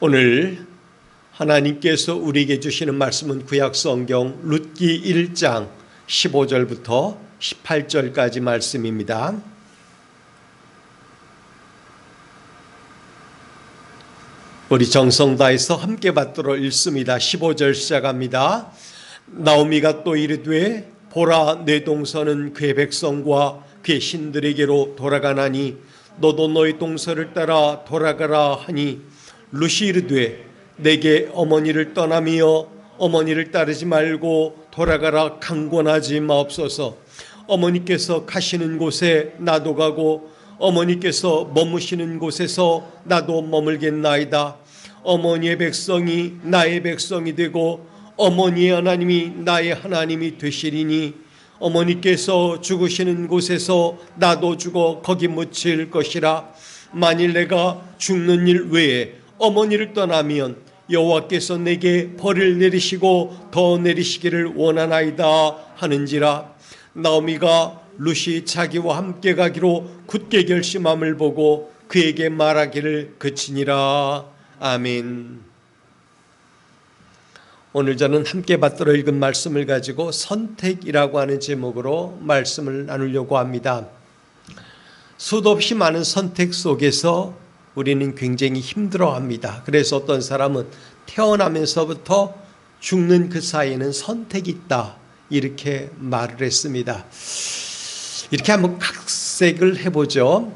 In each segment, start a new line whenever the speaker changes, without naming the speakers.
오늘 하나님께서 우리에게 주시는 말씀은 구약성경 룻기 1장 15절부터 18절까지 말씀입니다. 우리 정성 다해서 함께 받들어 읽습니다. 15절 시작합니다. 나오미가 또 이르되 보라, 내 동서는 그의 백성과 그의 신들에게로 돌아가나니 너도 너희 동서를 따라 돌아가라 하니, 룻이 이르되 내게 어머니를 떠나며 어머니를 따르지 말고 돌아가라 강권하지 마옵소서. 어머니께서 가시는 곳에 나도 가고 어머니께서 머무시는 곳에서 나도 머물겠나이다. 어머니의 백성이 나의 백성이 되고 어머니의 하나님이 나의 하나님이 되시리니, 어머니께서 죽으시는 곳에서 나도 죽어 거기 묻힐 것이라. 만일 내가 죽는 일 외에 어머니를 떠나면 여호와께서 내게 벌을 내리시고 더 내리시기를 원하나이다 하는지라. 나오미가 룻이 자기와 함께 가기로 굳게 결심함을 보고 그에게 말하기를 그치니라. 아멘. 오늘 저는 함께 받들어 읽은 말씀을 가지고 선택이라고 하는 제목으로 말씀을 나누려고 합니다. 수도 없이 많은 선택 속에서 우리는 굉장히 힘들어합니다. 그래서 어떤 사람은 태어나면서부터 죽는 그 사이에는 선택이 있다, 이렇게 말을 했습니다. 이렇게 한번 각색을 해보죠.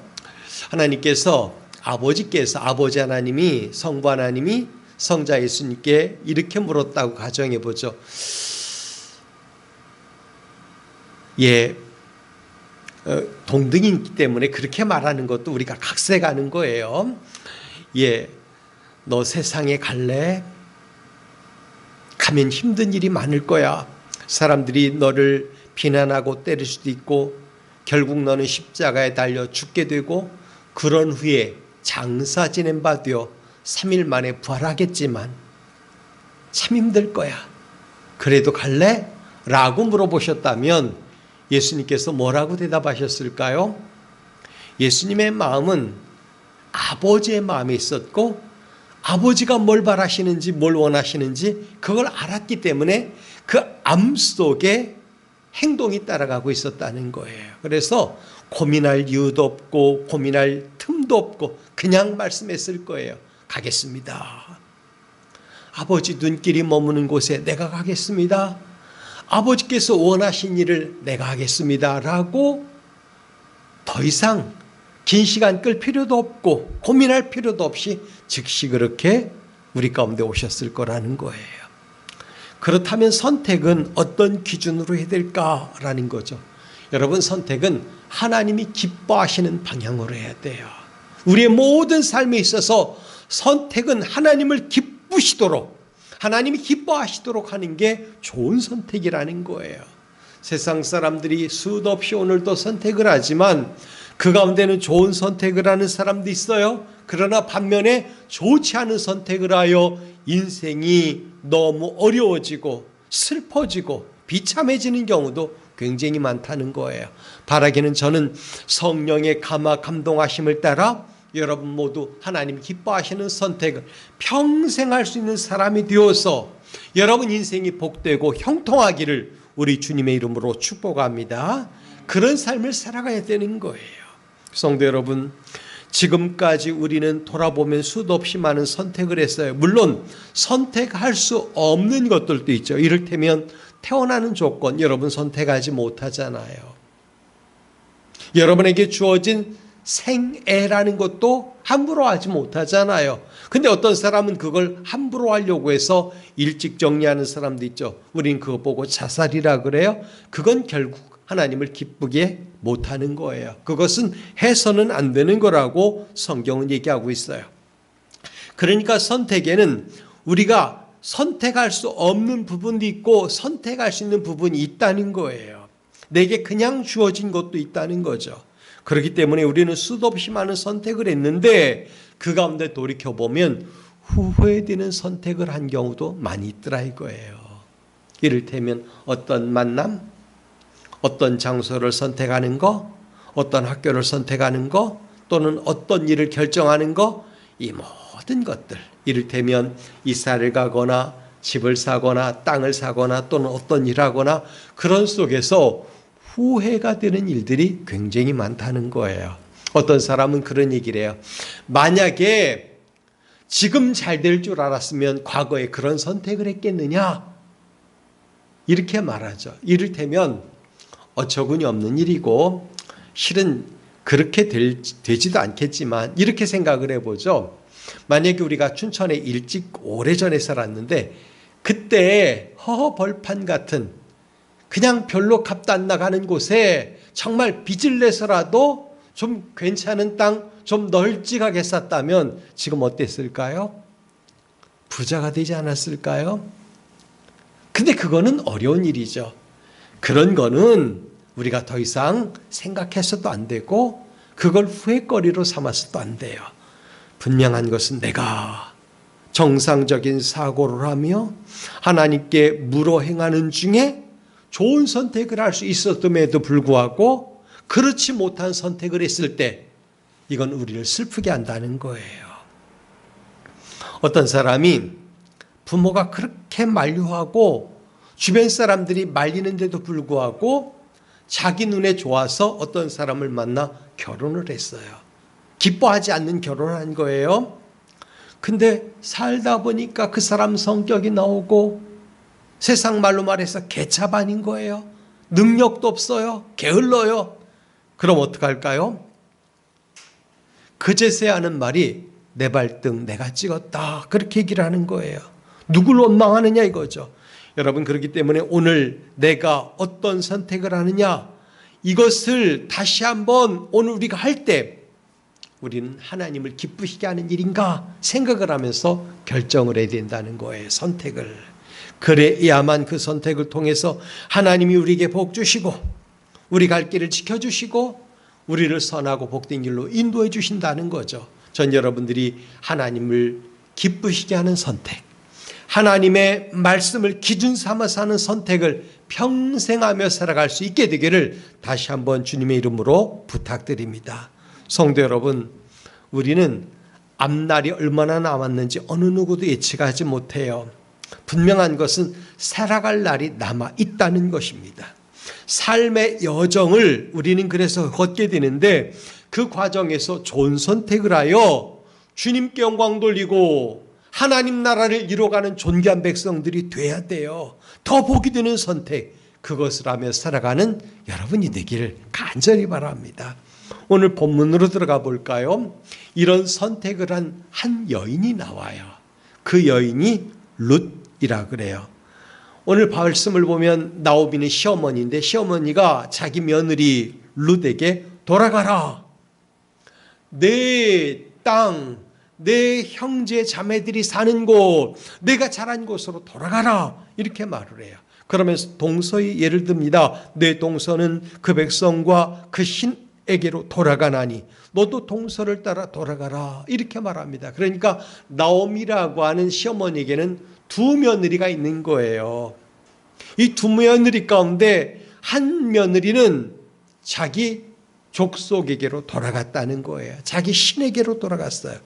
하나님께서 아버지 하나님이, 성부 하나님이 성자 예수님께 이렇게 물었다고 가정해보죠. 동등이기 때문에 그렇게 말하는 것도 우리가 각색하는 거예요. 너 세상에 갈래? 가면 힘든 일이 많을 거야. 사람들이 너를 비난하고 때릴 수도 있고 결국 너는 십자가에 달려 죽게 되고 그런 후에 장사 지낸 바 되어 3일 만에 부활하겠지만 참 힘들 거야. 그래도 갈래? 라고 물어보셨다면 예수님께서 뭐라고 대답하셨을까요? 예수님의 마음은 아버지의 마음에 있었고, 아버지가 뭘 바라시는지 뭘 원하시는지 그걸 알았기 때문에 그 암 속에 행동이 따라가고 있었다는 거예요. 그래서 고민할 이유도 없고 고민할 틈도 없고 그냥 말씀했을 거예요. 가겠습니다. 아버지 눈길이 머무는 곳에 내가 가겠습니다. 아버지께서 원하신 일을 내가 하겠습니다. 라고 더 이상 긴 시간 끌 필요도 없고 고민할 필요도 없이 즉시 그렇게 우리 가운데 오셨을 거라는 거예요. 그렇다면 선택은 어떤 기준으로 해야 될까라는 거죠. 여러분, 선택은 하나님이 기뻐하시는 방향으로 해야 돼요. 우리의 모든 삶에 있어서 선택은 하나님을 기쁘시도록, 하나님이 기뻐하시도록 하는 게 좋은 선택이라는 거예요. 세상 사람들이 수도 없이 오늘도 선택을 하지만 그 가운데는 좋은 선택을 하는 사람도 있어요. 그러나 반면에 좋지 않은 선택을 하여 인생이 너무 어려워지고 슬퍼지고 비참해지는 경우도 굉장히 많다는 거예요. 바라기는 저는 성령의 감동하심을 따라 여러분 모두 하나님 기뻐하시는 선택을 평생 할 수 있는 사람이 되어서 여러분 인생이 복되고 형통하기를 우리 주님의 이름으로 축복합니다. 그런 삶을 살아가야 되는 거예요. 성도 여러분, 지금까지 우리는 돌아보면 수도 없이 많은 선택을 했어요. 물론 선택할 수 없는 것들도 있죠. 이를테면 태어나는 조건, 여러분 선택하지 못하잖아요. 여러분에게 주어진 생애라는 것도 함부로 하지 못하잖아요. 근데 어떤 사람은 그걸 함부로 하려고 해서 일찍 정리하는 사람도 있죠. 우린 그거 보고 자살이라 그래요. 그건 결국 하나님을 기쁘게 못하는 거예요. 그것은 해서는 안 되는 거라고 성경은 얘기하고 있어요. 그러니까 선택에는 우리가 선택할 수 없는 부분도 있고 선택할 수 있는 부분이 있다는 거예요. 내게 그냥 주어진 것도 있다는 거죠. 그렇기 때문에 우리는 수도 없이 많은 선택을 했는데 그 가운데 돌이켜보면 후회되는 선택을 한 경우도 많이 있더라 이거예요. 이를테면 어떤 만남, 어떤 장소를 선택하는 거, 어떤 학교를 선택하는 거, 또는 어떤 일을 결정하는 거, 이 모든 것들, 이를테면 이사를 가거나 집을 사거나 땅을 사거나 또는 어떤 일을 하거나 그런 속에서 후회가 되는 일들이 굉장히 많다는 거예요. 어떤 사람은 그런 얘기를 해요. 만약에 지금 잘 될 줄 알았으면 과거에 그런 선택을 했겠느냐? 이렇게 말하죠. 이를테면 어처구니 없는 일이고 실은 그렇게 되지도 않겠지만 이렇게 생각을 해보죠. 만약에 우리가 춘천에 일찍 오래전에 살았는데 그때 허허벌판 같은 그냥 별로 값도 안 나가는 곳에 정말 빚을 내서라도 좀 괜찮은 땅 좀 널찍하게 샀다면 지금 어땠을까요? 부자가 되지 않았을까요? 근데 그거는 어려운 일이죠. 그런 거는 우리가 더 이상 생각해서도 안 되고 그걸 후회거리로 삼아서도 안 돼요. 분명한 것은 내가 정상적인 사고를 하며 하나님께 물어 행하는 중에 좋은 선택을 할 수 있었음에도 불구하고 그렇지 못한 선택을 했을 때 이건 우리를 슬프게 한다는 거예요. 어떤 사람이 부모가 그렇게 만류하고 주변 사람들이 말리는데도 불구하고 자기 눈에 좋아서 어떤 사람을 만나 결혼을 했어요. 기뻐하지 않는 결혼을 한 거예요. 근데 살다 보니까 그 사람 성격이 나오고 세상 말로 말해서 개차반인 거예요. 능력도 없어요. 게을러요. 그럼 어떡할까요? 그제서야 하는 말이 내 발등 내가 찍었다. 그렇게 얘기를 하는 거예요. 누굴 원망하느냐 이거죠. 여러분 그렇기 때문에 오늘 내가 어떤 선택을 하느냐 이것을 다시 한번 오늘 우리가 할 때 우리는 하나님을 기쁘시게 하는 일인가 생각을 하면서 결정을 해야 된다는 거예요. 선택을. 그래야만 그 선택을 통해서 하나님이 우리에게 복 주시고 우리 갈 길을 지켜주시고 우리를 선하고 복된 길로 인도해 주신다는 거죠. 전 여러분들이 하나님을 기쁘시게 하는 선택, 하나님의 말씀을 기준 삼아서 하는 선택을 평생 하며 살아갈 수 있게 되기를 다시 한번 주님의 이름으로 부탁드립니다. 성도 여러분, 우리는 앞날이 얼마나 남았는지 어느 누구도 예측하지 못해요. 분명한 것은 살아갈 날이 남아 있다는 것입니다. 삶의 여정을 우리는 그래서 걷게 되는데 그 과정에서 좋은 선택을 하여 주님께 영광 돌리고 하나님 나라를 이뤄가는 존귀한 백성들이 돼야 돼요. 더 복이 되는 선택, 그것을 하며 살아가는 여러분이 되기를 간절히 바랍니다. 오늘 본문으로 들어가 볼까요? 이런 선택을 한 여인이 나와요. 그 여인이 룻이라 그래요. 오늘 말씀을 보면 나오미는 시어머니인데 시어머니가 자기 며느리 룻에게 돌아가라. 내 땅, 내 형제 자매들이 사는 곳, 내가 자란 곳으로 돌아가라. 이렇게 말을 해요. 그러면서 동서의 예를 듭니다. 내 동서는 그 백성과 그 신에게로 돌아가나니 너도 동서를 따라 돌아가라. 이렇게 말합니다. 그러니까 나오미라고 하는 시어머니에게는 두 며느리가 있는 거예요. 이 두 며느리 가운데 한 며느리는 자기 족속에게로 돌아갔다는 거예요. 자기 신에게로 돌아갔어요.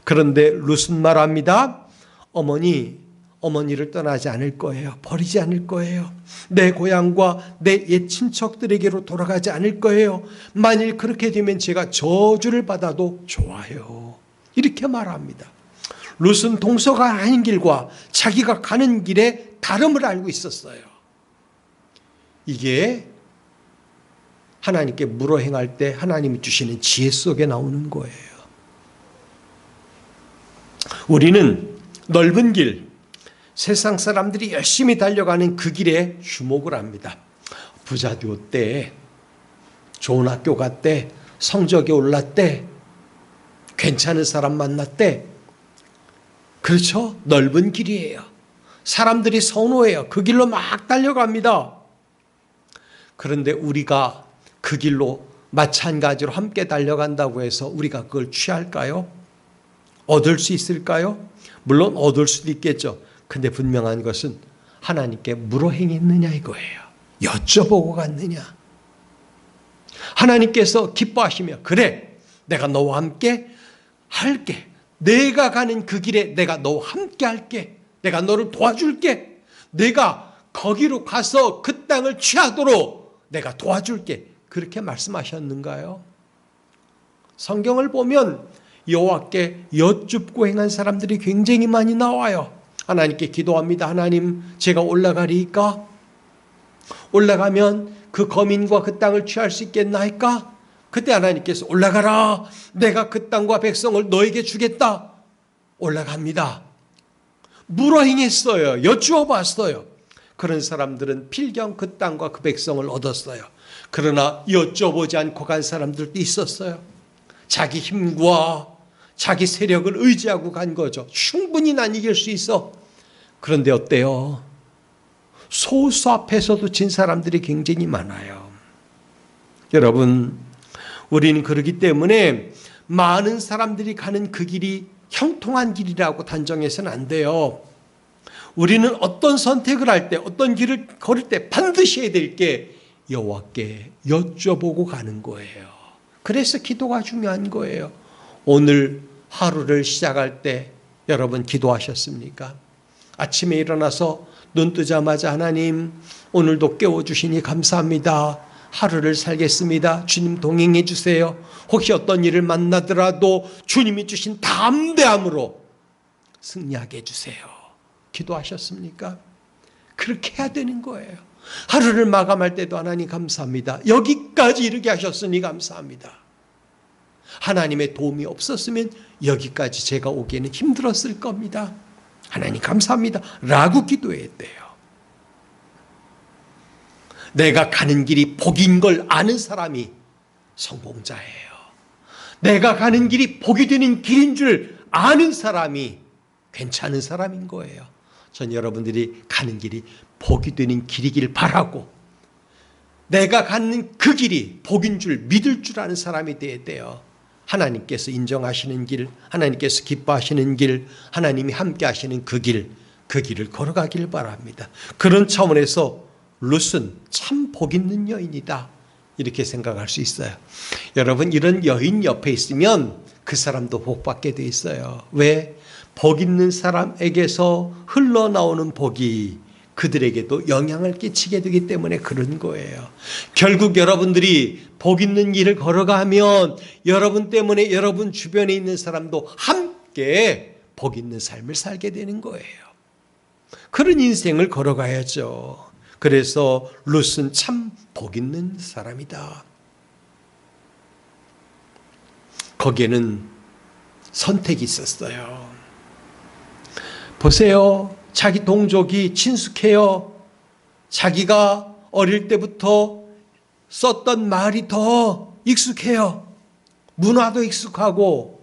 그런데 룻은 말합니다. 어머니를 떠나지 않을 거예요. 버리지 않을 거예요. 내 고향과 내 옛 친척들에게로 돌아가지 않을 거예요. 만일 그렇게 되면 제가 저주를 받아도 좋아요. 이렇게 말합니다. 룻은 동서가 아닌 길과 자기가 가는 길에 다름을 알고 있었어요. 이게 하나님께 물어 행할 때 하나님이 주시는 지혜 속에 나오는 거예요. 우리는 넓은 길, 세상 사람들이 열심히 달려가는 그 길에 주목을 합니다. 부자 되었대, 좋은 학교 갔대, 성적이 올랐대, 괜찮은 사람 만났대. 그렇죠? 넓은 길이에요. 사람들이 선호해요. 그 길로 막 달려갑니다. 그런데 우리가 그 길로 마찬가지로 함께 달려간다고 해서 우리가 그걸 취할까요? 얻을 수 있을까요? 물론 얻을 수도 있겠죠. 근데 분명한 것은 하나님께 물어 행했느냐 이거예요. 여쭤보고 갔느냐. 하나님께서 기뻐하시며 그래 내가 너와 함께 할게. 내가 가는 그 길에 내가 너와 함께 할게. 내가 너를 도와줄게. 내가 거기로 가서 그 땅을 취하도록 내가 도와줄게. 그렇게 말씀하셨는가요? 성경을 보면 여호와께 여쭙고 행한 사람들이 굉장히 많이 나와요. 하나님께 기도합니다. 하나님, 제가 올라가리이까? 올라가면 그 거민과 그 땅을 취할 수 있겠나이까? 그때 하나님께서 올라가라. 내가 그 땅과 백성을 너에게 주겠다. 올라갑니다. 물어 행했어요. 여쭈어 봤어요. 그런 사람들은 필경 그 땅과 그 백성을 얻었어요. 그러나 여쭤보지 않고 간 사람들도 있었어요. 자기 힘과 자기 세력을 의지하고 간 거죠. 충분히 난 이길 수 있어. 그런데 어때요? 소수 앞에서도 진 사람들이 굉장히 많아요. 여러분, 우리는 그러기 때문에 많은 사람들이 가는 그 길이 형통한 길이라고 단정해서는 안 돼요. 우리는 어떤 선택을 할 때, 어떤 길을 걸을 때 반드시 해야 될 게 여호와께 여쭤보고 가는 거예요. 그래서 기도가 중요한 거예요. 오늘 하루를 시작할 때 여러분 기도하셨습니까? 아침에 일어나서 눈 뜨자마자 하나님, 오늘도 깨워주시니 감사합니다. 하루를 살겠습니다. 주님 동행해 주세요. 혹시 어떤 일을 만나더라도 주님이 주신 담대함으로 승리하게 해주세요. 기도하셨습니까? 그렇게 해야 되는 거예요. 하루를 마감할 때도 하나님 감사합니다. 여기까지 이르게 하셨으니 감사합니다. 하나님의 도움이 없었으면 여기까지 제가 오기에는 힘들었을 겁니다. 하나님 감사합니다. 라고 기도해야 돼요. 내가 가는 길이 복인 걸 아는 사람이 성공자예요. 내가 가는 길이 복이 되는 길인 줄 아는 사람이 괜찮은 사람인 거예요. 전 여러분들이 가는 길이 복이 되는 길이길 바라고, 내가 가는 그 길이 복인 줄 믿을 줄 아는 사람이 되어야 돼요. 하나님께서 인정하시는 길, 하나님께서 기뻐하시는 길, 하나님이 함께 하시는 그 길을 걸어가길 바랍니다. 그런 차원에서 룻은 참 복 있는 여인이다, 이렇게 생각할 수 있어요. 여러분, 이런 여인 옆에 있으면 그 사람도 복 받게 돼 있어요. 왜? 복 있는 사람에게서 흘러나오는 복이 그들에게도 영향을 끼치게 되기 때문에 그런 거예요. 결국 여러분들이 복 있는 길을 걸어가면 여러분 때문에 여러분 주변에 있는 사람도 함께 복 있는 삶을 살게 되는 거예요. 그런 인생을 걸어가야죠. 그래서 룻은 참 복 있는 사람이다. 거기에는 선택이 있었어요. 보세요. 자기 동족이 친숙해요. 자기가 어릴 때부터 썼던 말이 더 익숙해요. 문화도 익숙하고,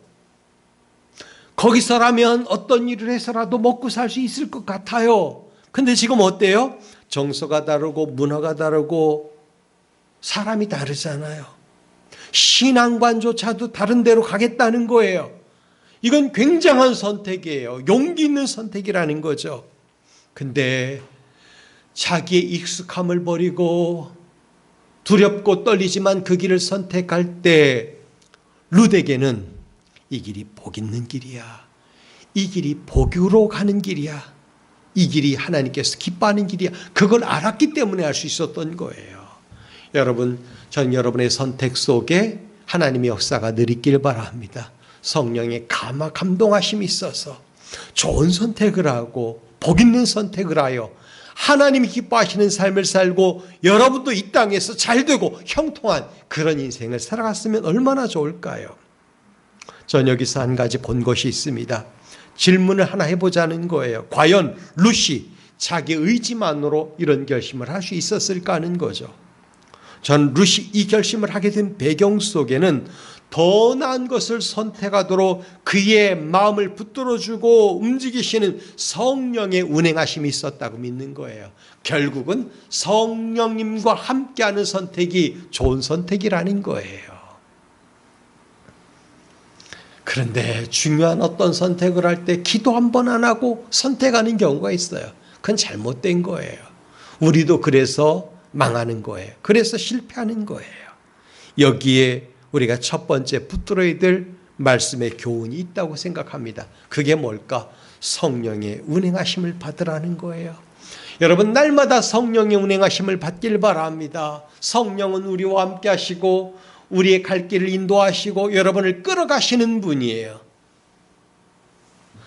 거기서라면 어떤 일을 해서라도 먹고 살 수 있을 것 같아요. 근데 지금 어때요? 정서가 다르고 문화가 다르고 사람이 다르잖아요. 신앙관조차도 다른 데로 가겠다는 거예요. 이건 굉장한 선택이에요. 용기 있는 선택이라는 거죠. 근데 자기의 익숙함을 버리고 두렵고 떨리지만 그 길을 선택할 때 룻에게는 이 길이 복 있는 길이야. 이 길이 복으로 가는 길이야. 이 길이 하나님께서 기뻐하는 길이야. 그걸 알았기 때문에 알 수 있었던 거예요. 여러분, 전 여러분의 선택 속에 하나님의 역사가 늘 있길 바랍니다. 성령의 감동하심이 있어서 좋은 선택을 하고 복 있는 선택을 하여 하나님이 기뻐하시는 삶을 살고 여러분도 이 땅에서 잘되고 형통한 그런 인생을 살아갔으면 얼마나 좋을까요? 전 여기서 한 가지 본 것이 있습니다. 질문을 하나 해보자는 거예요. 과연 룻이 자기 의지만으로 이런 결심을 할 수 있었을까 하는 거죠. 전 룻이 이 결심을 하게 된 배경 속에는 더 나은 것을 선택하도록 그의 마음을 붙들어주고 움직이시는 성령의 운행하심이 있었다고 믿는 거예요. 결국은 성령님과 함께하는 선택이 좋은 선택이라는 거예요. 그런데 중요한 어떤 선택을 할 때 기도 한 번 안 하고 선택하는 경우가 있어요. 그건 잘못된 거예요. 우리도 그래서 망하는 거예요. 그래서 실패하는 거예요. 여기에 우리가 첫 번째 붙들어야 될 말씀의 교훈이 있다고 생각합니다. 그게 뭘까? 성령의 운행하심을 받으라는 거예요. 여러분, 날마다 성령의 운행하심을 받길 바랍니다. 성령은 우리와 함께 하시고 우리의 갈 길을 인도하시고 여러분을 끌어가시는 분이에요.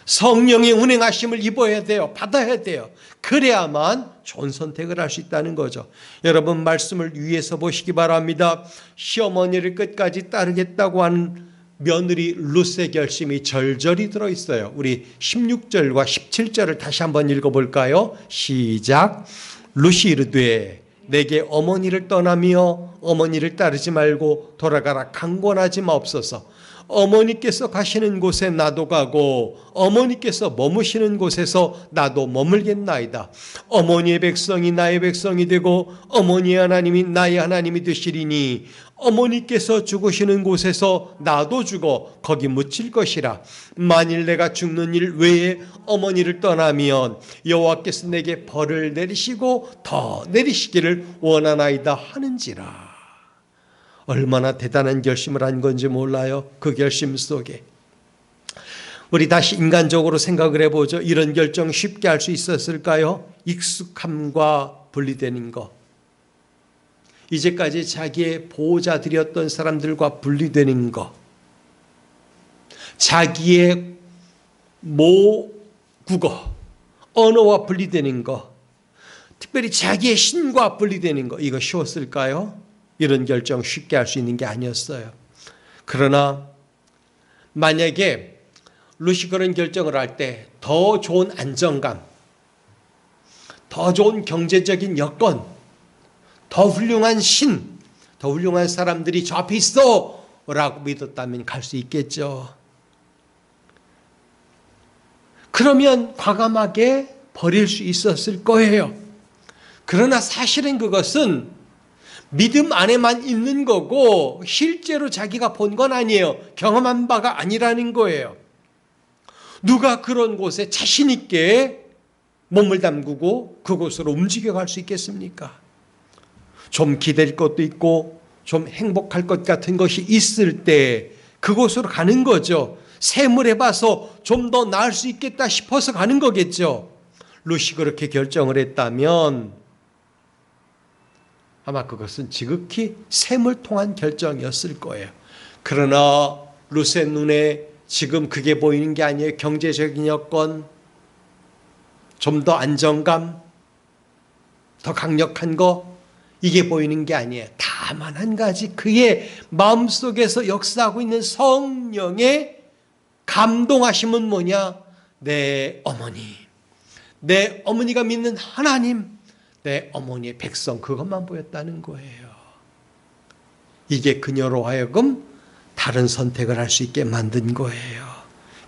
성령의 운행하심을 입어야 돼요. 받아야 돼요. 그래야만 좋은 선택을 할 수 있다는 거죠. 여러분, 말씀을 위에서 보시기 바랍니다. 시어머니를 끝까지 따르겠다고 하는 며느리 룻의 결심이 절절히 들어있어요. 우리 16절과 17절을 다시 한번 읽어볼까요? 시작. 룻이 이르되 내게 어머니를 떠나며 어머니를 따르지 말고 돌아가라 강권하지 마옵소서. 어머니께서 가시는 곳에 나도 가고 어머니께서 머무시는 곳에서 나도 머물겠나이다. 어머니의 백성이 나의 백성이 되고 어머니의 하나님이 나의 하나님이 되시리니 어머니께서 죽으시는 곳에서 나도 죽어 거기 묻힐 것이라. 만일 내가 죽는 일 외에 어머니를 떠나면 여호와께서 내게 벌을 내리시고 더 내리시기를 원하나이다 하는지라. 얼마나 대단한 결심을 한 건지 몰라요. 그 결심 속에 우리 다시 인간적으로 생각을 해보죠. 이런 결정 쉽게 할 수 있었을까요? 익숙함과 분리되는 것, 이제까지 자기의 보호자들이었던 사람들과 분리되는 것, 자기의 모국어, 언어와 분리되는 것, 특별히 자기의 신과 분리되는 것, 이거 쉬웠을까요? 이런 결정 쉽게 할 수 있는 게 아니었어요. 그러나 만약에 룻이 그런 결정을 할 때 더 좋은 안정감, 더 좋은 경제적인 여건, 더 훌륭한 신, 더 훌륭한 사람들이 저 앞에 있어 라고 믿었다면 갈 수 있겠죠. 그러면 과감하게 버릴 수 있었을 거예요. 그러나 사실은 그것은 믿음 안에만 있는 거고 실제로 자기가 본 건 아니에요. 경험한 바가 아니라는 거예요. 누가 그런 곳에 자신 있게 몸을 담그고 그곳으로 움직여갈 수 있겠습니까? 좀 기댈 것도 있고 좀 행복할 것 같은 것이 있을 때 그곳으로 가는 거죠. 세물해봐서 좀 더 나을 수 있겠다 싶어서 가는 거겠죠. 룻이 그렇게 결정을 했다면 아마 그것은 지극히 세물통한 결정이었을 거예요. 그러나 룻의 눈에 지금 그게 보이는 게 아니에요. 경제적인 여건, 좀 더 안정감, 더 강력한 거, 이게 보이는 게 아니에요. 다만 한 가지, 그의 마음속에서 역사하고 있는 성령의 감동하심은 뭐냐? 내 어머니, 내 어머니가 믿는 하나님, 내 어머니의 백성, 그것만 보였다는 거예요. 이게 그녀로 하여금 다른 선택을 할 수 있게 만든 거예요.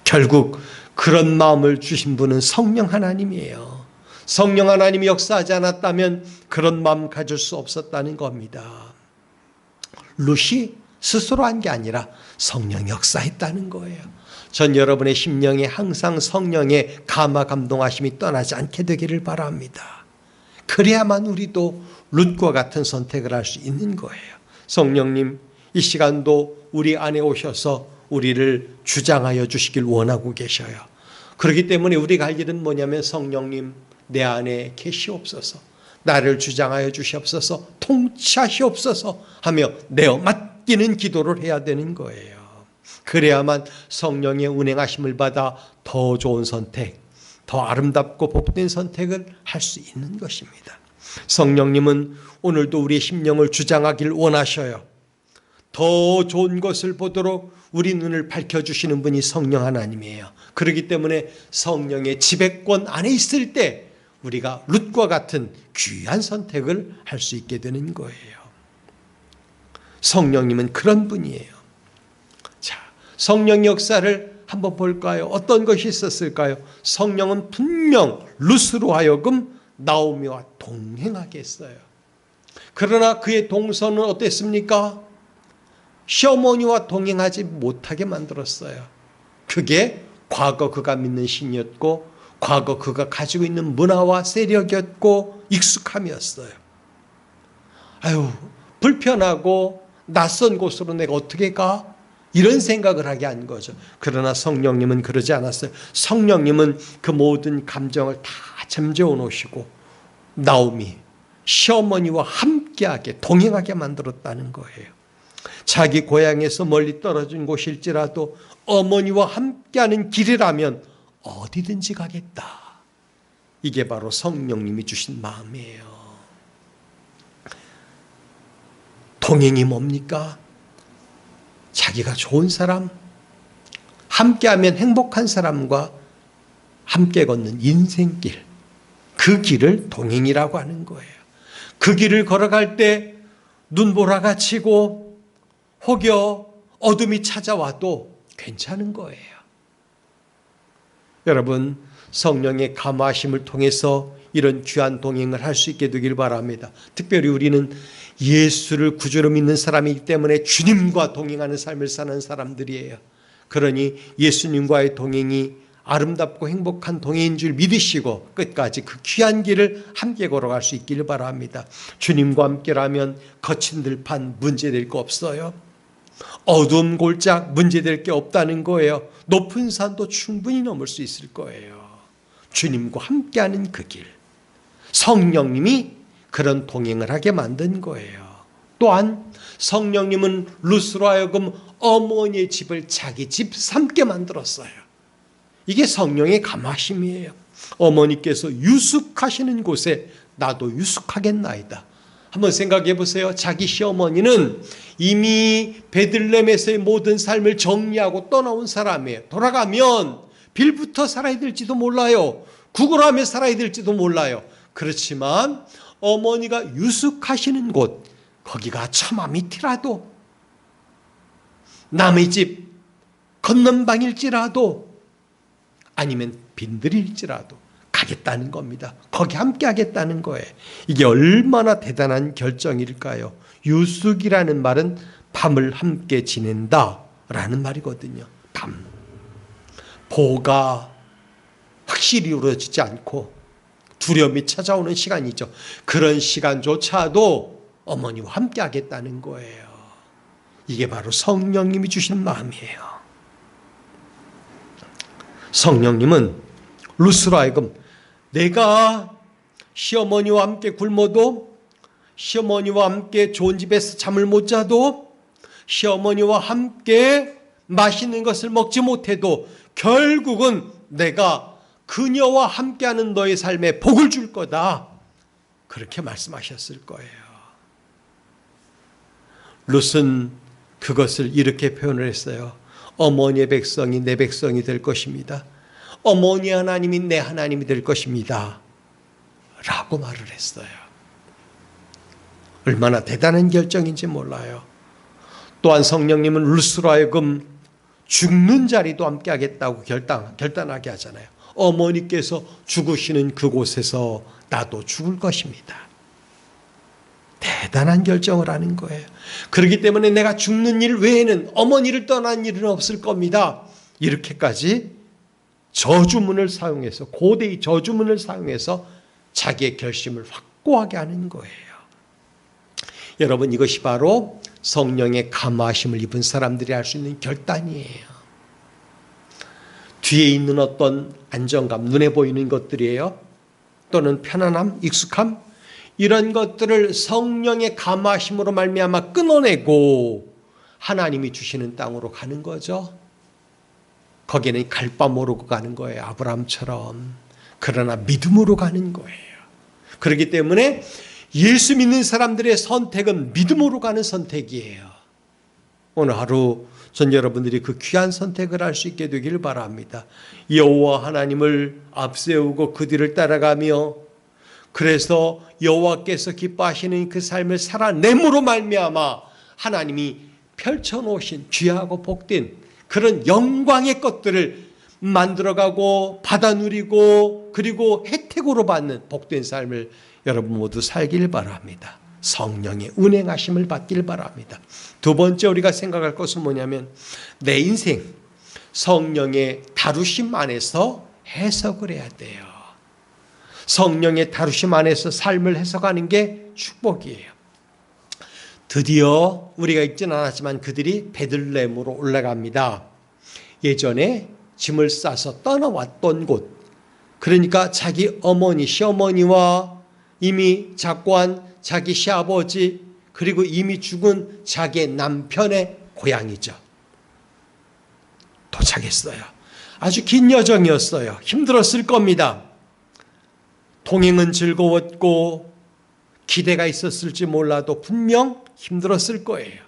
결국 그런 마음을 주신 분은 성령 하나님이에요. 성령 하나님이 역사하지 않았다면 그런 마음 가질 수 없었다는 겁니다. 룻이 스스로 한 게 아니라 성령이 역사했다는 거예요. 전 여러분의 심령에 항상 성령의 감화 감동하심이 떠나지 않게 되기를 바랍니다. 그래야만 우리도 룻과 같은 선택을 할 수 있는 거예요. 성령님, 이 시간도 우리 안에 오셔서 우리를 주장하여 주시길 원하고 계셔요. 그렇기 때문에 우리가 할 일은 뭐냐면 성령님, 내 안에 계시옵소서, 나를 주장하여 주시옵소서, 통치하시옵소서 하며 내어 맡기는 기도를 해야 되는 거예요. 그래야만 성령의 운행하심을 받아 더 좋은 선택, 더 아름답고 복된 선택을 할 수 있는 것입니다. 성령님은 오늘도 우리의 심령을 주장하길 원하셔요. 더 좋은 것을 보도록 우리 눈을 밝혀주시는 분이 성령 하나님이에요. 그렇기 때문에 성령의 지배권 안에 있을 때 우리가 룻과 같은 귀한 선택을 할 수 있게 되는 거예요. 성령님은 그런 분이에요. 자, 성령 역사를 한번 볼까요? 어떤 것이 있었을까요? 성령은 분명 룻으로 하여금 나오미와 동행하게 했어요. 그러나 그의 동선은 어땠습니까? 시어머니와 동행하지 못하게 만들었어요. 그게 과거 그가 믿는 신이었고 과거 그가 가지고 있는 문화와 세력이었고 익숙함이었어요. 아유, 불편하고 낯선 곳으로 내가 어떻게 가? 이런 생각을 하게 한 거죠. 그러나 성령님은 그러지 않았어요. 성령님은 그 모든 감정을 다 잠재워 놓으시고 나오미, 시어머니와 함께하게 동행하게 만들었다는 거예요. 자기 고향에서 멀리 떨어진 곳일지라도 어머니와 함께하는 길이라면 어디든지 가겠다. 이게 바로 성령님이 주신 마음이에요. 동행이 뭡니까? 자기가 좋은 사람, 함께하면 행복한 사람과 함께 걷는 인생길, 그 길을 동행이라고 하는 거예요. 그 길을 걸어갈 때 눈보라가 치고 혹여 어둠이 찾아와도 괜찮은 거예요. 여러분, 성령의 감화심을 통해서 이런 귀한 동행을 할 수 있게 되길 바랍니다. 특별히 우리는 예수를 구주로 믿는 사람이기 때문에 주님과 동행하는 삶을 사는 사람들이에요. 그러니 예수님과의 동행이 아름답고 행복한 동행인 줄 믿으시고 끝까지 그 귀한 길을 함께 걸어갈 수 있기를 바랍니다. 주님과 함께라면 거친 들판 문제될 거 없어요. 어두운 골짝 문제될 게 없다는 거예요. 높은 산도 충분히 넘을 수 있을 거예요. 주님과 함께하는 그 길, 성령님이 그런 동행을 하게 만든 거예요. 또한 성령님은 룻으로 하여금 어머니의 집을 자기 집 삼게 만들었어요. 이게 성령의 감화심이에요. 어머니께서 유숙하시는 곳에 나도 유숙하겠나이다. 한번 생각해 보세요. 자기 시어머니는 이미 베들레헴에서의 모든 삶을 정리하고 떠나온 사람이에요. 돌아가면 빌부터 살아야 될지도 몰라요. 구걸하며 살아야 될지도 몰라요. 그렇지만 어머니가 유숙하시는 곳, 거기가 처마 밑이라도 남의 집 건넌방일지라도 아니면 빈들일지라도 가겠다는 겁니다. 거기 함께 하겠다는 거예요. 이게 얼마나 대단한 결정일까요? 유숙이라는 말은 밤을 함께 지낸다라는 말이거든요. 밤. 보호가 확실히 이루어지지 않고 두려움이 찾아오는 시간이죠. 그런 시간조차도 어머니와 함께 하겠다는 거예요. 이게 바로 성령님이 주신 마음이에요. 성령님은 룻으로 하여금 내가 시어머니와 함께 굶어도, 시어머니와 함께 좋은 집에서 잠을 못 자도, 시어머니와 함께 맛있는 것을 먹지 못해도 결국은 내가 그녀와 함께하는 너의 삶에 복을 줄 거다. 그렇게 말씀하셨을 거예요. 룻은 그것을 이렇게 표현을 했어요. 어머니의 백성이 내 백성이 될 것입니다. 어머니 하나님이 내 하나님이 될 것입니다. 라고 말을 했어요. 얼마나 대단한 결정인지 몰라요. 또한 성령님은 룻으로 하여금 죽는 자리도 함께 하겠다고 결단하게 하잖아요. 어머니께서 죽으시는 그곳에서 나도 죽을 것입니다. 대단한 결정을 하는 거예요. 그렇기 때문에 내가 죽는 일 외에는 어머니를 떠난 일은 없을 겁니다. 이렇게까지 저주문을 사용해서, 고대의 저주문을 사용해서 자기의 결심을 확고하게 하는 거예요. 여러분, 이것이 바로 성령의 감화심을 입은 사람들이 할 수 있는 결단이에요. 뒤에 있는 어떤 안정감, 눈에 보이는 것들이에요. 또는 편안함, 익숙함, 이런 것들을 성령의 감화심으로 말미암아 끊어내고 하나님이 주시는 땅으로 가는 거죠. 거기는 갈 바 모르고 가는 거예요. 아브라함처럼. 그러나 믿음으로 가는 거예요. 그렇기 때문에 예수 믿는 사람들의 선택은 믿음으로 가는 선택이에요. 오늘 하루 전 여러분들이 그 귀한 선택을 할 수 있게 되기를 바랍니다. 여호와 하나님을 앞세우고 그 뒤를 따라가며, 그래서 여호와께서 기뻐하시는 그 삶을 살아냄으로 말미암아 하나님이 펼쳐놓으신 귀하고 복된 그런 영광의 것들을 만들어가고 받아 누리고 그리고 혜택으로 받는 복된 삶을 여러분 모두 살길 바랍니다. 성령의 운행하심을 받길 바랍니다. 두 번째 우리가 생각할 것은 뭐냐면, 내 인생 성령의 다루심 안에서 해석을 해야 돼요. 성령의 다루심 안에서 삶을 해석하는 게 축복이에요. 드디어 우리가 읽진 않았지만 그들이 베들레헴으로 올라갑니다. 예전에 짐을 싸서 떠나왔던 곳, 그러니까 자기 어머니, 시어머니와 이미 작고한 자기 시아버지, 그리고 이미 죽은 자기의 남편의 고향이죠. 도착했어요. 아주 긴 여정이었어요. 힘들었을 겁니다. 동행은 즐거웠고 기대가 있었을지 몰라도 분명 힘들었을 거예요.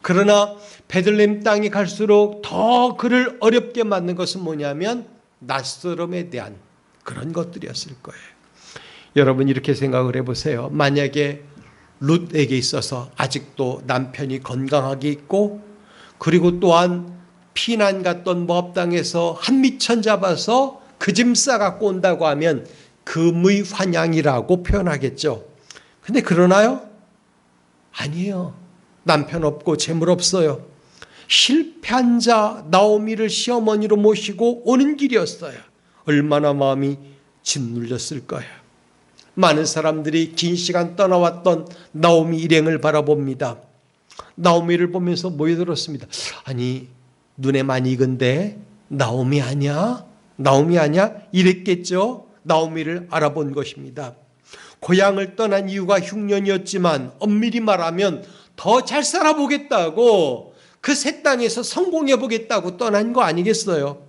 그러나 베들레헴 땅에 갈수록 더 그를 어렵게 만든 것은 뭐냐면 낯설음에 대한 그런 것들이었을 거예요. 여러분 이렇게 생각을 해보세요. 만약에 룻에게 있어서 아직도 남편이 건강하게 있고, 그리고 또한 피난 갔던 모압 땅에서 한 미천 잡아서 그 짐 싸갖고 온다고 하면 금의 환양이라고 표현하겠죠. 근데 그러나요? 아니에요. 남편 없고 재물 없어요. 실패한 자 나오미를 시어머니로 모시고 오는 길이었어요. 얼마나 마음이 짓눌렸을 거예요. 많은 사람들이 긴 시간 떠나왔던 나오미 일행을 바라봅니다. 나오미를 보면서 모여들었습니다. 아니, 눈에 많이 익은데 나오미 아니야? 나오미 아니야? 이랬겠죠. 나오미를 알아본 것입니다. 고향을 떠난 이유가 흉년이었지만 엄밀히 말하면 더 잘 살아보겠다고, 그 새 땅에서 성공해보겠다고 떠난 거 아니겠어요?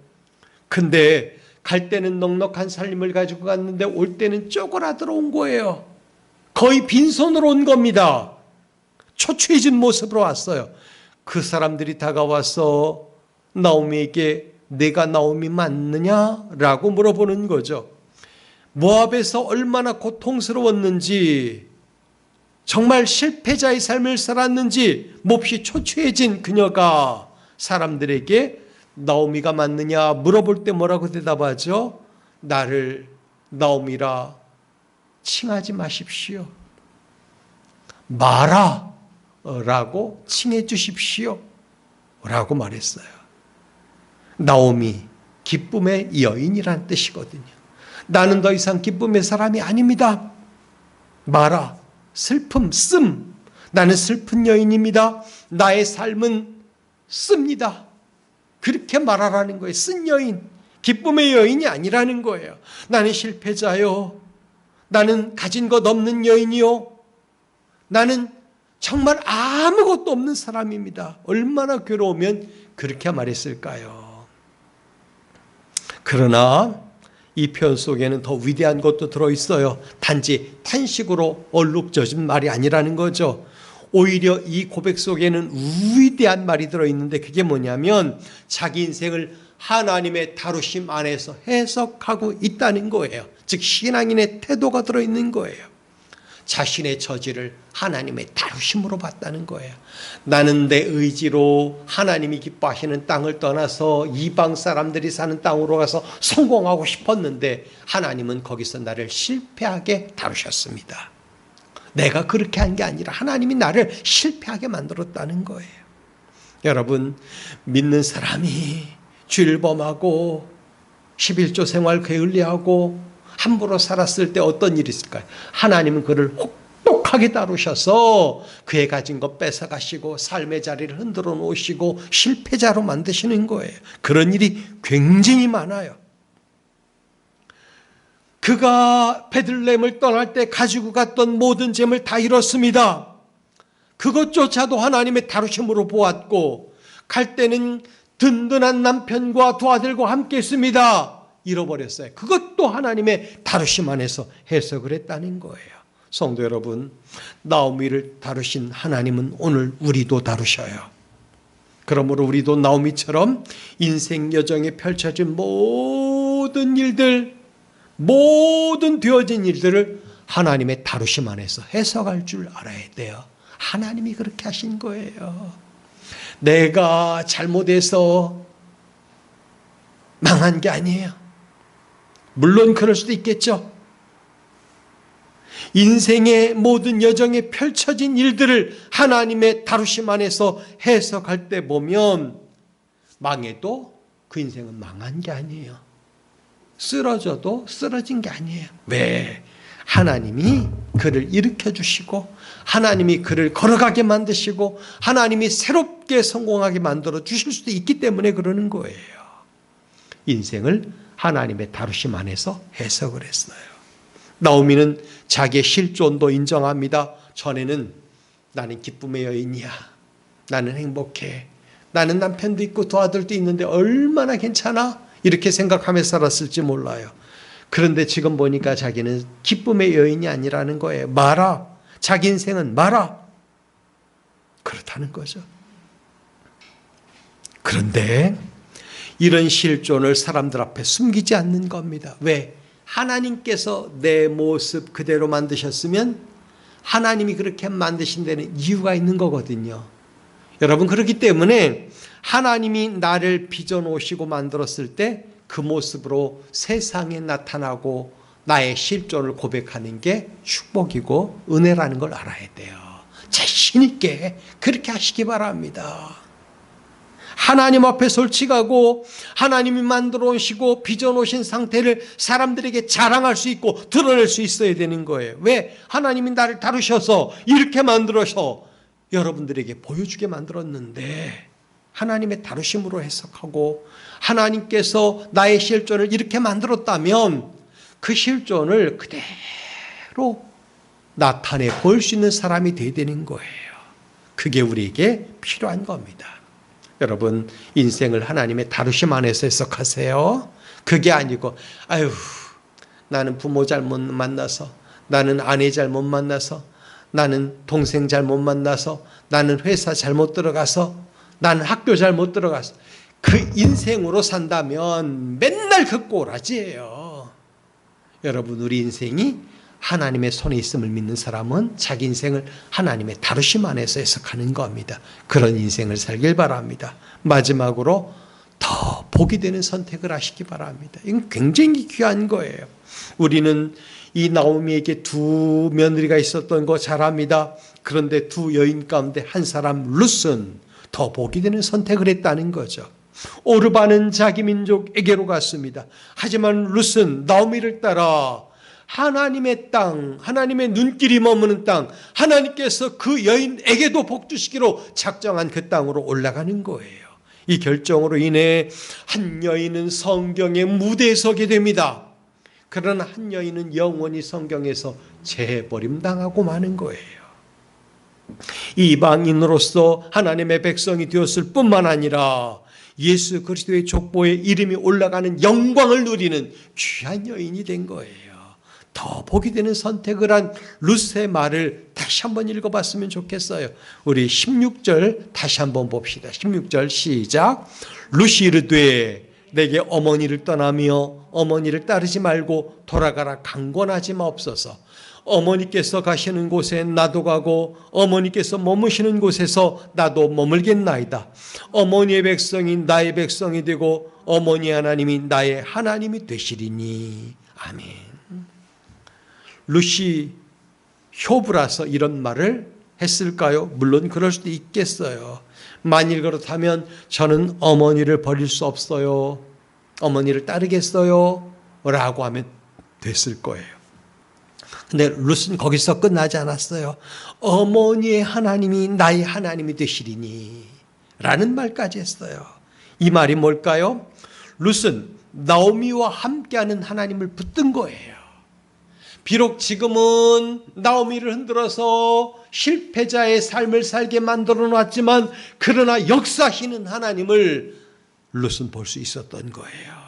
근데 갈 때는 넉넉한 살림을 가지고 갔는데 올 때는 쪼그라들어 온 거예요. 거의 빈손으로 온 겁니다. 초췌해진 모습으로 왔어요. 그 사람들이 다가와서 나오미에게 내가 나오미 맞느냐라고 물어보는 거죠. 모압에서 얼마나 고통스러웠는지, 정말 실패자의 삶을 살았는지 몹시 초췌해진 그녀가 사람들에게 나오미가 맞느냐 물어볼 때 뭐라고 대답하죠? 나를 나오미라 칭하지 마십시오. 마라 라고 칭해 주십시오 라고 말했어요. 나오미, 기쁨의 여인이란 뜻이거든요. 나는 더 이상 기쁨의 사람이 아닙니다. 마라, 슬픔, 씀. 나는 슬픈 여인입니다. 나의 삶은 씁니다. 그렇게 말하라는 거예요. 쓴 여인, 기쁨의 여인이 아니라는 거예요. 나는 실패자요. 나는 가진 것 없는 여인이요. 나는 정말 아무것도 없는 사람입니다. 얼마나 괴로우면 그렇게 말했을까요? 그러나 이 표현 속에는 더 위대한 것도 들어있어요. 단지 탄식으로 얼룩져진 말이 아니라는 거죠. 오히려 이 고백 속에는 위대한 말이 들어있는데 그게 뭐냐면 자기 인생을 하나님의 다루심 안에서 해석하고 있다는 거예요. 즉 신앙인의 태도가 들어있는 거예요. 자신의 처지를 하나님의 다루심으로 봤다는 거예요. 나는 내 의지로 하나님이 기뻐하시는 땅을 떠나서 이방 사람들이 사는 땅으로 가서 성공하고 싶었는데 하나님은 거기서 나를 실패하게 다루셨습니다. 내가 그렇게 한 게 아니라 하나님이 나를 실패하게 만들었다는 거예요. 여러분, 믿는 사람이 죄를 범하고 11조 생활 게을리하고 함부로 살았을 때 어떤 일이 있을까요? 하나님은 그를 혹독하게 다루셔서 그의 가진 것 뺏어가시고 삶의 자리를 흔들어 놓으시고 실패자로 만드시는 거예요. 그런 일이 굉장히 많아요. 그가 베들레헴을 떠날 때 가지고 갔던 모든 재물 다 잃었습니다. 그것조차도 하나님의 다루심으로 보았고 갈 때는 든든한 남편과 두 아들과 함께 했습니다. 잃어버렸어요. 그것도 하나님의 다루심 안에서 해석을 했다는 거예요. 성도 여러분, 나오미를 다루신 하나님은 오늘 우리도 다루셔요. 그러므로 우리도 나오미처럼 인생 여정에 펼쳐진 모든 일들, 모든 되어진 일들을 하나님의 다루심 안에서 해석할 줄 알아야 돼요. 하나님이 그렇게 하신 거예요. 내가 잘못해서 망한 게 아니에요. 물론 그럴 수도 있겠죠. 인생의 모든 여정에 펼쳐진 일들을 하나님의 다루심 안에서 해석할 때 보면 망해도 그 인생은 망한 게 아니에요. 쓰러져도 쓰러진 게 아니에요. 왜? 하나님이 그를 일으켜 주시고 하나님이 그를 걸어가게 만드시고 하나님이 새롭게 성공하게 만들어 주실 수도 있기 때문에 그러는 거예요. 인생을 하나님의 다루심 안에서 해석을 했어요. 나오미는 자기의 실존도 인정합니다. 전에는 나는 기쁨의 여인이야. 나는 행복해. 나는 남편도 있고 두 아들도 있는데 얼마나 괜찮아? 이렇게 생각하며 살았을지 몰라요. 그런데 지금 보니까 자기는 기쁨의 여인이 아니라는 거예요. 마라. 자기 인생은 마라. 그렇다는 거죠. 그런데 이런 실존을 사람들 앞에 숨기지 않는 겁니다. 왜? 하나님께서 내 모습 그대로 만드셨으면 하나님이 그렇게 만드신 데는 이유가 있는 거거든요. 여러분, 그렇기 때문에 하나님이 나를 빚어놓으시고 만들었을 때 그 모습으로 세상에 나타나고 나의 실존을 고백하는 게 축복이고 은혜라는 걸 알아야 돼요. 자신 있게 그렇게 하시기 바랍니다. 하나님 앞에 솔직하고 하나님이 만들어 오시고 빚어놓으신 상태를 사람들에게 자랑할 수 있고 드러낼 수 있어야 되는 거예요. 왜? 하나님이 나를 다루셔서 이렇게 만들어서 여러분들에게 보여주게 만들었는데 하나님의 다루심으로 해석하고 하나님께서 나의 실존을 이렇게 만들었다면 그 실존을 그대로 나타내 보일 수 있는 사람이 되어야 되는 거예요. 그게 우리에게 필요한 겁니다. 여러분, 인생을 하나님의 다루심 안에서 해석하세요. 그게 아니고 아유, 나는 부모 잘못 만나서, 나는 아내 잘못 만나서, 나는 동생 잘못 만나서, 나는 회사 잘못 들어가서, 나는 학교 잘못 들어가서, 그 인생으로 산다면 맨날 그 꼬라지예요. 여러분, 우리 인생이 하나님의 손에 있음을 믿는 사람은 자기 인생을 하나님의 다루심 안에서 해석하는 겁니다. 그런 인생을 살길 바랍니다. 마지막으로 더 복이 되는 선택을 하시기 바랍니다. 이건 굉장히 귀한 거예요. 우리는 이 나오미에게 두 며느리가 있었던 거 잘 압니다. 그런데 두 여인 가운데 한 사람 룻은 더 복이 되는 선택을 했다는 거죠. 오르바는 자기 민족에게로 갔습니다. 하지만 룻은 나오미를 따라 하나님의 땅, 하나님의 눈길이 머무는 땅, 하나님께서 그 여인에게도 복 주시기로 작정한 그 땅으로 올라가는 거예요. 이 결정으로 인해 한 여인은 성경의 무대에 서게 됩니다. 그러나 한 여인은 영원히 성경에서 재버림당하고 마는 거예요. 이방인으로서 하나님의 백성이 되었을 뿐만 아니라 예수 그리스도의 족보에 이름이 올라가는 영광을 누리는 귀한 여인이 된 거예요. 더 복이 되는 선택을 한 룻의 말을 다시 한번 읽어봤으면 좋겠어요. 우리 16절 다시 한번 봅시다. 16절 시작. 룻이 이르되 내게 어머니를 떠나며 어머니를 따르지 말고 돌아가라 강권하지 마옵소서. 어머니께서 가시는 곳에 나도 가고 어머니께서 머무시는 곳에서 나도 머물겠나이다. 어머니의 백성이 나의 백성이 되고 어머니 하나님이 나의 하나님이 되시리니. 아멘. 룻이 효부라서 이런 말을 했을까요? 물론 그럴 수도 있겠어요. 만일 그렇다면 저는 어머니를 버릴 수 없어요. 어머니를 따르겠어요. 라고 하면 됐을 거예요. 근데 룻은 거기서 끝나지 않았어요. 어머니의 하나님이 나의 하나님이 되시리니 라는 말까지 했어요. 이 말이 뭘까요? 룻은 나오미와 함께하는 하나님을 붙든 거예요. 비록 지금은 나오미를 흔들어서 실패자의 삶을 살게 만들어 놨지만 그러나 역사하시는 하나님을 룻은 볼 수 있었던 거예요.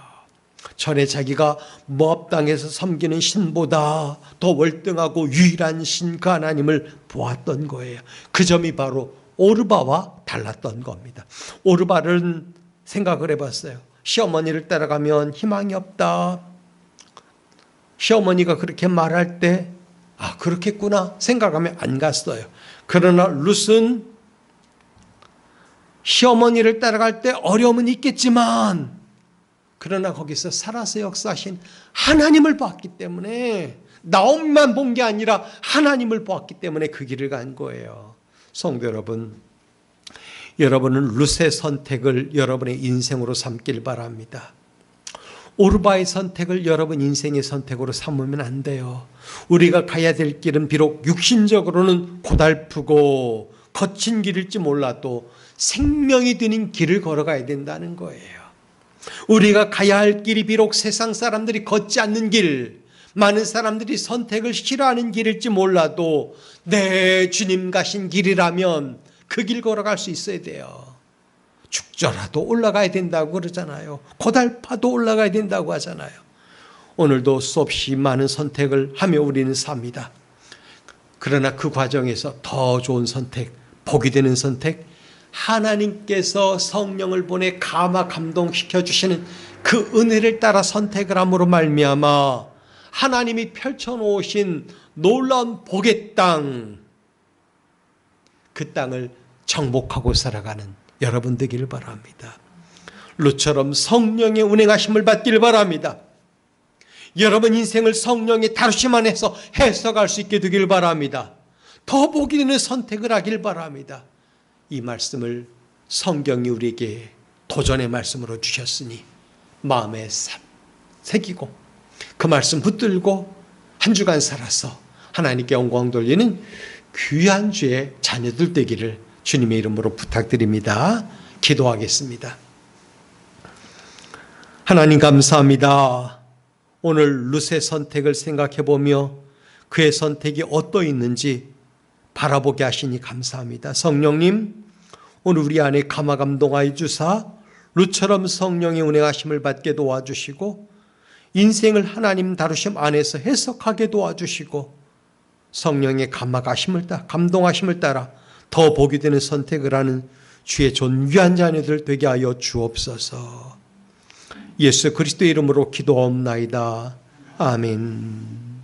전에 자기가 모압 땅에서 섬기는 신보다 더 월등하고 유일한 신 그 하나님을 보았던 거예요. 그 점이 바로 오르바와 달랐던 겁니다. 오르바는 생각을 해봤어요. 시어머니를 따라가면 희망이 없다. 시어머니가 그렇게 말할 때 아, 그렇겠구나 생각하면 안 갔어요. 그러나 룻은 시어머니를 따라갈 때 어려움은 있겠지만 그러나 거기서 살아서 역사하신 하나님을 보았기 때문에 나오미만 본 게 아니라 하나님을 보았기 때문에 그 길을 간 거예요. 성도 여러분, 여러분은 룻의 선택을 여러분의 인생으로 삼길 바랍니다. 오르바의 선택을 여러분 인생의 선택으로 삼으면 안 돼요. 우리가 가야 될 길은 비록 육신적으로는 고달프고 거친 길일지 몰라도 생명이 드는 길을 걸어가야 된다는 거예요. 우리가 가야 할 길이 비록 세상 사람들이 걷지 않는 길, 많은 사람들이 선택을 싫어하는 길일지 몰라도 내 주님 가신 길이라면 그 길 걸어갈 수 있어야 돼요. 죽더라도 올라가야 된다고 그러잖아요. 고달파도 올라가야 된다고 하잖아요. 오늘도 수없이 많은 선택을 하며 우리는 삽니다. 그러나 그 과정에서 더 좋은 선택, 복이 되는 선택, 하나님께서 성령을 보내 감화 감동시켜 주시는 그 은혜를 따라 선택을 함으로 말미암아 하나님이 펼쳐놓으신 놀라운 복의 땅, 그 땅을 정복하고 살아가는 여러분 되길 바랍니다. 룻처럼 성령의 운행하심을 받길 바랍니다. 여러분 인생을 성령의 다루심 안에서 해석할 수 있게 되길 바랍니다. 더 복이 되는 선택을 하길 바랍니다. 이 말씀을 성경이 우리에게 도전의 말씀으로 주셨으니 마음에 새기고 그 말씀 붙들고 한 주간 살아서 하나님께 영광 돌리는 귀한 주의 자녀들 되기를 주님의 이름으로 부탁드립니다. 기도하겠습니다. 하나님 감사합니다. 오늘 룻의 선택을 생각해 보며 그의 선택이 어떠했는지 바라보게 하시니 감사합니다. 성령님, 오늘 우리 안에 감화 감동하여 주사 룻처럼 성령의 운행하심을 받게 도와주시고 인생을 하나님 다루심 안에서 해석하게 도와주시고 성령의 감동하심을 따라 더 복이 되는 선택을 하는 주의 존귀한 자녀들 되게 하여 주옵소서. 예수 그리스도의 이름으로 기도하옵나이다. 아멘.